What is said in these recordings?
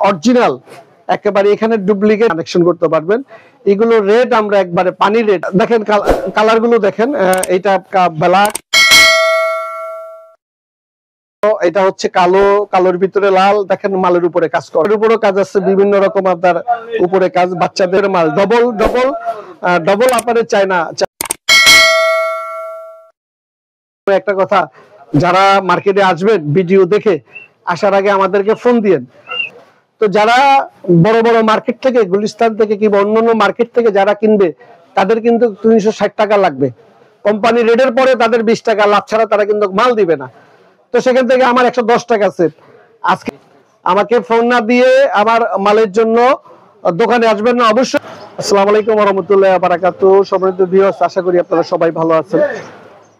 Original, একেবারে এখানে duplicate connection করতে পারবেন। এগুলো রেট আমরা একবারে পানি রেট। দেখেন কালার গুলো দেখেন, এটা ব্ল্যাক, এটা হচ্ছে কালো, কালোর ভিতরে লাল। দেখেন মালের উপরে কাজ করে, উপরেও কাজ আছে, বিভিন্ন রকম আপনার উপরে কাজ। বাচ্চাদের মাল ডবল ডবল ডবল আপনারে চায় না। একটা কথা, যারা মার্কেটে আসবেন ভিডিও দেখে আসার আগে আমাদেরকে ফোন দিয়েন। তো যারা বড় বড় মার্কেট থেকে, গুলিস্তান থেকে কিংবা অন্যান্য মার্কেট থেকে যারা কিনবে, তাদের কিন্তু 360 টাকা লাগবে। কোম্পানি রেটের পরে তাদের 20 টাকা লাভ ছাড়া তারা কিন্তু মাল দিবে না। তো সেখান থেকে আমার 110 টাকা সেট। আজকে আমাকে ফোন না দিয়ে আমার মালের জন্য দোকানে আসবেন না অবশ্যই। আসসালামু আলাইকুম ওয়া রাহমাতুল্লাহি ওয়া বারাকাতুহু। সম্মানিত ভিউয়ার্স, আশা করি আপনারা সবাই ভালো আছেন।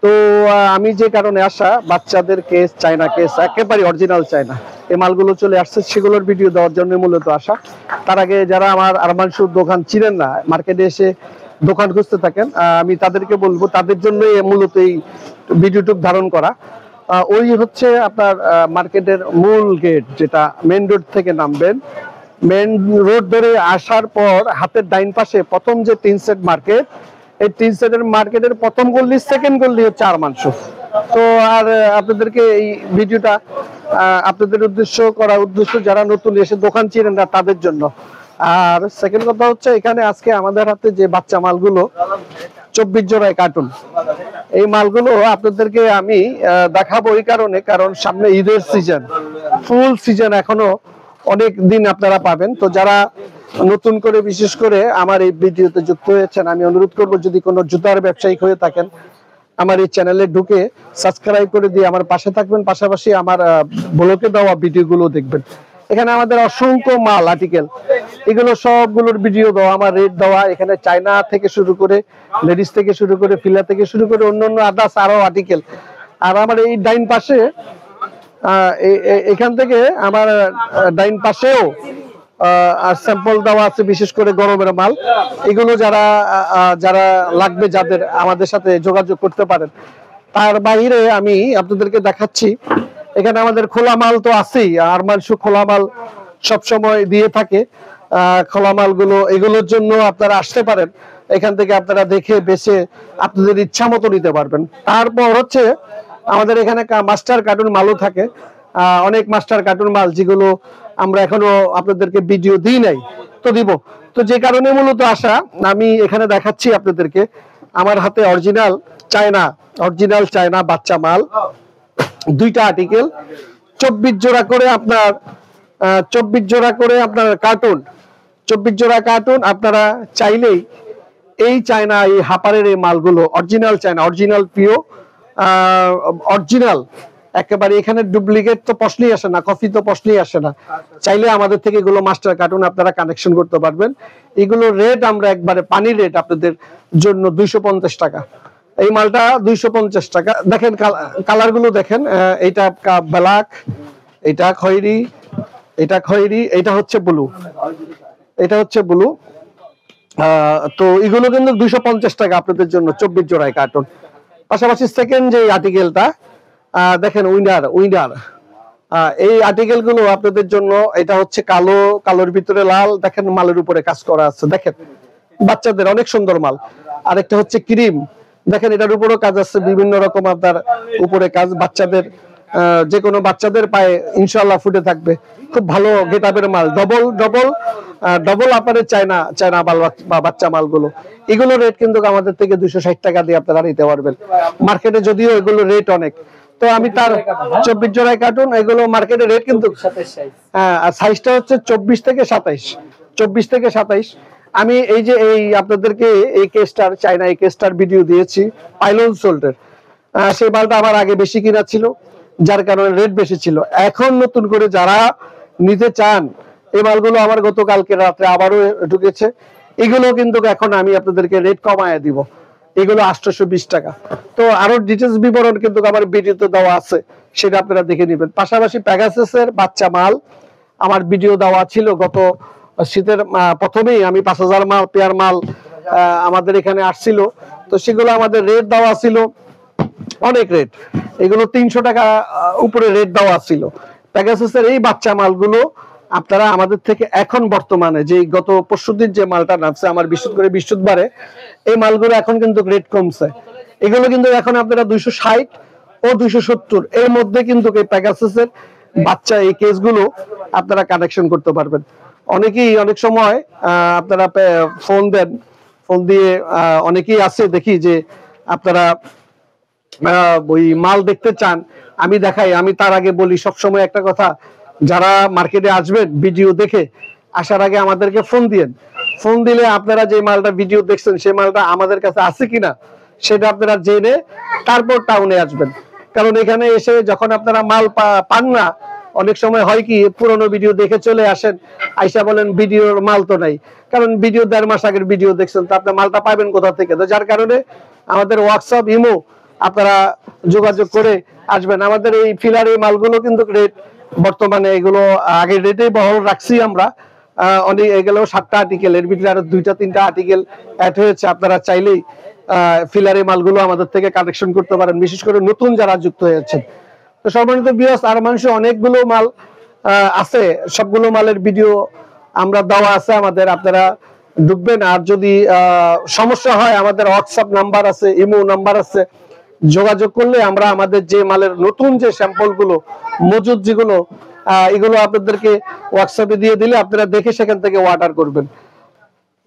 তো আমি যে কারণে আসা, বাচ্চাদের কেস, চায়না কেস, একেবারে অরিজিনাল চায়না এই মালগুলো চলে আসছে, সেগুলোর ভিডিও দেওয়ার জন্য মূলত আসা। তার আগে যারা আমার আরমান শুর দোকান চিনেন না, মার্কেটে এসে দোকান খুঁজতে থাকেন, আমি তাদেরকে বলবো তাদের জন্যই মূলত এই ভিডিওটুক ধারণ করা। ওই হচ্ছে আপনার মার্কেটের মূল গেট, যেটা মেন রোড থেকে নামবেন, মেন রোড ধরে আসার পর হাতের ডাইন পাশে প্রথম যে 3 সেট মার্কেট, এই 3 সেটের মার্কেটের প্রথম গল্লি, সেকেন্ড গল্লি হচ্ছে আরমান শু। তো আর আপনাদেরকে এই ভিডিওটা আপনাদের উদ্দেশ্য যারা নতুন এসে দোকান চিনেন না তাদের জন্য। আর সেকেন্ড কথা হচ্ছে, এখানে আজকে আমাদের হাতে যে বাচ্চা মালগুলো 24 জোড়ায় কার্টুন, এই মালগুলো আপনাদেরকে আমি দেখাবো এই কারণে, কারণ সামনে ঈদের সিজন, ফুল সিজন এখনো অনেক দিন আপনারা পাবেন। তো যারা নতুন করে বিশেষ করে আমার এই ভিডিওতে যুক্ত হয়েছেন, আমি অনুরোধ করব, যদি কোনো জুতার ব্যবসায়িক হয়ে থাকেন, আমার এই চ্যানেলে ঢুকে সাবস্ক্রাইব করে দিয়ে আমার পাশে থাকবেন, পাশাপাশি আমার ব্লগে দেওয়া ভিডিওগুলো দেখবেন। এখানে আমাদের অসংখ্য মাল, আর্টিকেল, এগুলো সবগুলোর ভিডিও দেওয়া, আমার রেট দেওয়া। এখানে চায়না থেকে শুরু করে, লেডিস থেকে শুরু করে, ফিলা থেকে শুরু করে অন্যান্য আদার্স আরো আর্টিকেল। আর আমার এই ডাইন পাশে, এখান থেকে আমার ডাইন পাশেও আর স্যাম্পল দেওয়া আছে, বিশেষ করে গরমের মাল। এগুলো যারা যারা লাগবে, যাদের আমাদের সাথে যোগাযোগ করতে পারেন। তার বাইরে আমি আপনাদেরকে দেখাচ্ছি, এখানে আমাদের খোলা মাল তো আছেই, আরমান শু খোলা মাল সবসময় দিয়ে থাকে। খোলা মালগুলো, এগুলোর জন্য আপনারা আসতে পারেন, এখান থেকে আপনারা দেখে বেছে আপনাদের ইচ্ছা মতো নিতে পারবেন। তারপর হচ্ছে আমাদের এখানে মাস্টার কার্টুন মালও থাকে, অনেক মাস্টার কার্টুন মাল, যেগুলো আমরা এখনো আপনাদেরকে ভিডিও দিই নাই, তো দিব। তো যে কারণে মূলত আসা, আমি এখানে দেখাচ্ছি আপনাদেরকে আমার হাতে অরিজিনাল চায়না বাচ্চা মাল, 2টা আর্টিকেল, 24 জোড়া করে আপনার 24 জোড়া করে আপনার কার্টুন, 24 জোড়া কার্টুন। আপনারা চাইলেই এই চায়না, এই হাপারের এই মালগুলো অরিজিনাল চায়না, অরিজিনাল পিও, অরিজিনাল, একেবারে এখানে ডুপ্লিকেট তো প্রশ্নই আসে না, কপি তো প্রশ্নই আসে না। চাইলে আমাদের থেকে এগুলো মাস্টার কার্টুন আপনারা কানেকশন করতে পারবেন। এগুলো রেট আমরা একবারে পানি রেট আপনাদের জন্য 250 টাকা। এই মালটা 250 টাকা। দেখেন কালার গুলো দেখেন, এটা ব্ল্যাক, এটা খয়েরি, এটা হচ্ছে ব্লু, এটা হচ্ছে ব্লু। তো এগুলো কিন্তু 250 টাকা আপনাদের জন্য, 24 জোড়ায় কার্টুন। পাশাপাশি সেকেন্ড যে আর্টিকেলটা দেখেন, উইনার, এই আর্টিকেল গুলো আপনাদের জন্য। এটা হচ্ছে কালো, কালোর ভিতরে লাল। দেখেন মালের উপরে কাজ করা আছে, দেখেন বাচ্চাদের অনেক সুন্দর মাল। আরেকটা হচ্ছে ক্রিম, দেখেন এটার উপরেও কাজ আছে, বিভিন্ন রকম আপনার উপরে কাজ। বাচ্চাদের যে কোনো বাচ্চাদের পায়ে ইনশাআল্লাহ ফুটে থাকবে, খুব ভালো গেটআপের মাল, ডবল আপনাদের চায়না বাচ্চা মালগুলো। এগুলো রেট কিন্তু আমাদের থেকে 260 টাকা দিয়ে আপনারা নিতে পারবেন। মার্কেটে যদিও এগুলো রেট অনেক, তো আমি তার 24 জোড়ায় কার্টুন, এগুলো মার্কেটে রেট কিন্তু সাইজটা হচ্ছে 24 থেকে 27। আমি এই যে আপনাদেরকে এই কেসটার, চায়না এই কেসটার ভিডিও দিয়েছি, পাইলন সোল্টের। সেই মালটা আমার আগে বেশি কিনা ছিল, যার কারণে রেট বেশি ছিল। এখন নতুন করে যারা নিতে চান, এই মালগুলো আমার গতকালকে রাত্রে আবারও ঢুকেছে। এগুলো কিন্তু এখন আমি আপনাদেরকে রেট কমায় দিব, এগুলো 820 টাকা। তো আরো ডিটেলস বিবরণ কিন্তু আমার ভিডিওতে দেওয়া আছে, সেটা আপনারা দেখে নেবেন। পাশাপাশি প্যাগাসাসের বাচ্চা মাল আমার ভিডিও দেওয়া ছিল গত শীতের প্রথমেই। আমি 5000 মাল পেয়ার মাল আমাদের এখানে আসছিল, তো সেগুলো আমাদের রেট দেওয়া ছিল অনেক রেট, এগুলো 300 টাকা উপরে রেট দেওয়া ছিল। পেগাসাসের এই বাচ্চা মালগুলো আপনারা আমাদের থেকে এখন বর্তমানে যে গত পরশুদিন যে মালটা নামছে আমার বিশেষ করে বৃহস্পতিবারে, এই মালগুলো এখন কিন্তু রেট কমছে। এগুলো কিন্তু এখন আপনারা 260 ও 270 এর মধ্যে কিন্তু এই পেগাসাসের বাচ্চা এই কেসগুলো আপনারা কানেকশন করতে পারবেন। অনেকেই অনেক সময় আপনারা ফোন দেন, ফোন দিয়ে অনেকেই আছে দেখি যে আপনারা ওই মাল দেখতে চান, আমি দেখাই। আমি তার আগে বলি সবসময় একটা কথা, যারা মার্কেটে আসবেন ভিডিও দেখে আসার আগে আমাদেরকে ফোন দিয়েন। ফোন দিলে আপনারা যে মালটা ভিডিও দেখছেন সেই মালটা আমাদের কাছে আছে কিনা সেটা আপনারা জেনে তারপর টাউনে আসবেন। কারণ এখানে এসে যখন আপনারা মাল পান না, অনেক সময় হয় কি পুরনো ভিডিও দেখে চলে আসেন, আইসা বলেন ভিডিওর মাল তো নাই। কারণ ভিডিও 1.5 মাস আগের ভিডিও দেখছেন, তো আপনার মালটা পাবেন কোথা থেকে? তো যার কারণে আমাদের হোয়াটসঅ্যাপ, ইমো আপনারা যোগাযোগ করে আসবেন। আমাদের এই ফিলার এই মালগুলো কিন্তু রেট বর্তমানে এগুলো আগের রেটেই বহল রাখছি আমরা। অনেক এগুলো 7টা আর্টিকেল, এর ভিতরে আরো 2-3টা আর্টিকেল অ্যাড হয়েছে। আপনারা চাইলেই ফিলারি মালগুলো আমাদের থেকে কালেকশন করতে পারেন, বিশেষ করে নতুন যারা যুক্ত হয়েছেন। তো সম্মানিত ভিউয়ার্স, আর মানুষে অনেকগুলো মাল আছে, সবগুলো মালের ভিডিও আমরা দেওয়া আছে আমাদের, আপনারা ঢুকবেন। আর যদি সমস্যা হয় আমাদের হোয়াটসঅ্যাপ নাম্বার আছে, ইমো নাম্বার আছে, যোগাযোগ করলে আমরা আমাদের যে মালের নতুন যে স্যাম্পল গুলো মজুদ যেগুলো এগুলো আপনাদেরকে হোয়াটসঅ্যাপে দিয়ে দিলে আপনারা দেখে সেখান থেকে অর্ডার করবেন।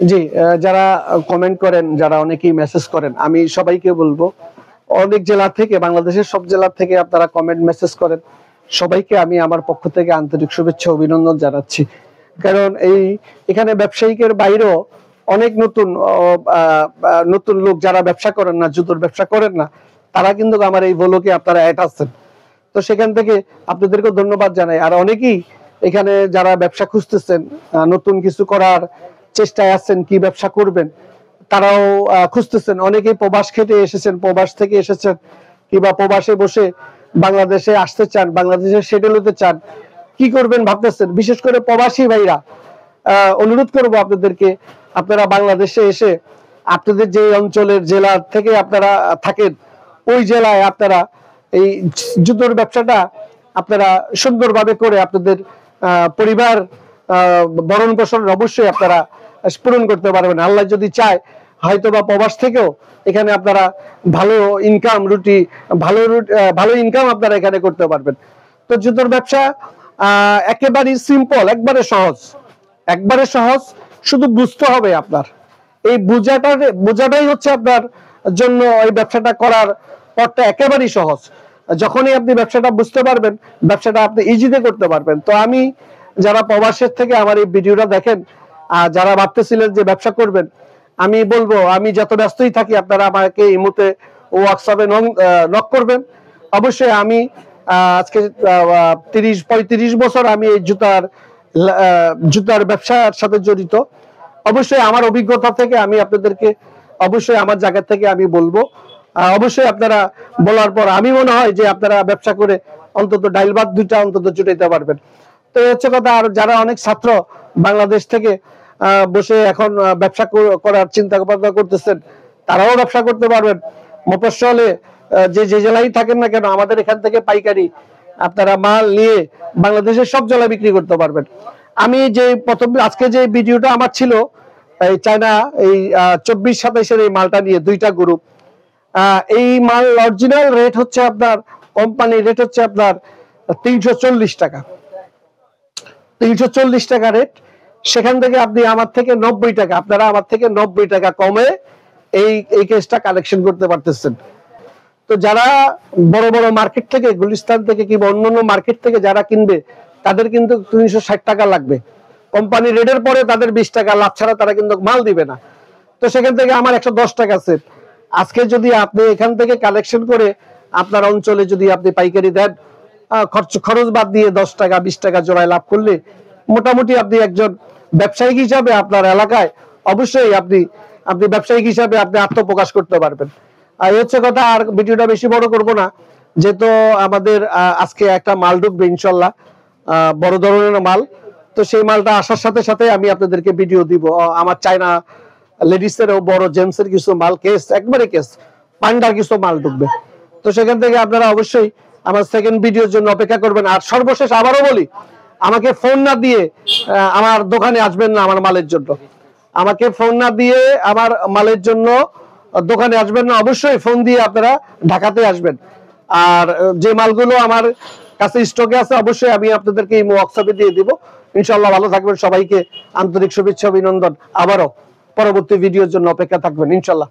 জি, যারা কমেন্ট করেন, যারা অনেকেই মেসেজ করেন, আমি সবাইকে বলবো অনেক জেলা থেকে, বাংলাদেশের সব জেলা থেকে আপনারা কমেন্ট মেসেজ করেন, সবাইকে আমি আমার পক্ষ থেকে আন্তরিক শুভেচ্ছা অভিনন্দন জানাচ্ছি। কারণ এখানে ব্যবসায়িকের বাইরেও অনেক নতুন নতুন লোক যারা ব্যবসা করেন না, জুতোর ব্যবসা করেন না, তারা কিন্তু আমার এই ব্লগে আপনারা অ্যাড আছেন। তো সেখান থেকে আপনাদেরকে ধন্যবাদ জানাই। আর অনেকেই এখানে যারা ব্যবসা খুঁজতেছেন, নতুন কিছু করার চেষ্টায় আছেন, কি ব্যবসা করবেন তারাও খুঁজতেছেন। অনেকেই প্রবাস খেটে এসেছেন, প্রবাস থেকে এসেছেন, কিংবা প্রবাসে বসে বাংলাদেশে আসতে চান, বাংলাদেশে সেটেল হতে চান, কি করবেন ভাবতেছেন। বিশেষ করে প্রবাসী ভাইরা, অনুরোধ করবো আপনাদেরকে, আপনারা বাংলাদেশে এসে আপনাদের যে অঞ্চলের জেলা থেকে আপনারা থাকেন ওই জেলায় আপনারা এই জুতোর ব্যবসাটা আপনারা সুন্দরভাবে করে আপনাদের পরিবার ভরণ পোষণ অবশ্যই আপনারা পূরণ করতে পারবেন। আল্লাহ যদি চায় হয়তো বা প্রবাস থেকেও এখানে আপনারা ভালো ইনকাম ভালো ইনকাম আপনারা এখানে করতে পারবেন। তো জুতোর ব্যবসা একেবারে সিম্পল, একবারে সহজ, শুধু বুঝতে হবে আপনার। এই বোঝাটাই হচ্ছে আপনার জন্য এই ব্যবসাটা করার পথটা একেবারেই সহজ। যখনই আপনি ব্যবসাটা বুঝতে পারবেন, ব্যবসাটা আপনি ইজিতে করতে পারবেন। তো আমি যারা প্রবাসের থেকে আমার এই ভিডিওটা দেখেন, যারা ভাবতেছিলেন যে ব্যবসা করবেন, আমি বলবো আমি যত ব্যস্তই থাকি আপনারা আমাকে এই মুহূর্তে হোয়াটসঅ্যাপে নক করবেন। অবশ্যই আমি আজকে 30-35 বছর আমি এই জুতার ব্যবসার সাথে জড়িত। অবশ্যই আমার অভিজ্ঞতা থেকে আমি আপনাদেরকে অবশ্যই আমার জায়গা থেকে আমি বলবো। অবশ্যই আপনারা বলার পর আমি মনে হয় যে আপনারা ব্যবসা করে অন্তত ডাইল ভাত 2টা অন্তত জুটাইতে পারবেন। তো হচ্ছে কথা। আর যারা অনেক ছাত্র বাংলাদেশ থেকে বসে এখন ব্যবসা করার চিন্তা ভাবনা করতেছেন, তারাও ব্যবসা করতে পারবেন। মফস্বলে যে জেলায় থাকেন না কেন, আমাদের এখান থেকে পাইকারি আপনারা মাল নিয়ে বাংলাদেশের সব জেলায় বিক্রি করতে পারবেন। আমি যে প্রথম আজকে যে ভিডিওটা আমার ছিল এই চায়না এই 24-27 এই মালটা নিয়ে 2টা গ্রুপ, এই মাল অরিজিনাল রেট হচ্ছে আপনার, কোম্পানি রেট হচ্ছে আপনার 340 টাকা, 340 টাকা রেট। সেখান থেকে আপনি আমার থেকে 90 টাকা, আপনারা আমার থেকে 90 টাকা কমে এই কেসটা কালেকশন করতে পারতেছেন। তো যারা বড় বড় মার্কেট থেকে, গুলিস্তান থেকে কিংবা অন্যান্য মার্কেট থেকে যারা কিনবে, তাদের কিন্তু 360 টাকা লাগবে। কোম্পানি রেটের পরে তাদের 20 টাকা লাভ ছাড়া তারা কিন্তু মাল দিবে না। তো সেখান থেকে আমার 110 টাকা সেট। আজকে যদি আপনি এখান থেকে কালেকশন করে আপনার অঞ্চলে যদি আপনি পাইকারি দেন, খরচ বাদ দিয়ে 10 টাকা 20 টাকা জোড়ায় লাভ করলে মোটামুটি আপনি একজন ব্যবসায়িক হিসাবে আপনার এলাকায় অবশ্যই আপনি ব্যবসায়িক হিসাবে আপনি আত্মপ্রকাশ করতে পারবেন। আর এই হচ্ছে কথা। আর ভিডিওটা বেশি বড় করব না, যেহেতু আমাদের আজকে একটা মাল ঢুকবে ইনশাল্লাহ, বড় ধরনের মাল। তো সেই মালটা আসার সাথে সাথে আমি আপনাদেরকে ভিডিও দিব। আমার চায়না লেডিসেরও বড় জেন্টস এর কিছু মাল, কেস একবারে কেস পান্ডার কিছু মাল ঢুকবে। তো সেখান থেকে আপনারা অবশ্যই আমার সেকেন্ড ভিডিওর জন্য অপেক্ষা করবেন। আর সর্বশেষ আবারও বলি, আমাকে ফোন না দিয়ে আমার দোকানে আসবেন না আমার মালের জন্য। আমাকে ফোন না দিয়ে আমার মালের জন্য দোকানে আসবেন না, অবশ্যই ফোন দিয়ে আপনারা ঢাকাতে আসবেন। আর যে মালগুলো আমার কাছে স্টকে আছে অবশ্যই আমি আপনাদেরকে এই হোয়াটসঅ্যাপে দিয়ে দিব। ইনশাআল্লাহ ভালো থাকবেন, সবাইকে আন্তরিক শুভেচ্ছা অভিনন্দন। আবারও পরবর্তী ভিডিওর জন্য অপেক্ষা থাকবেন ইনশাআল্লাহ।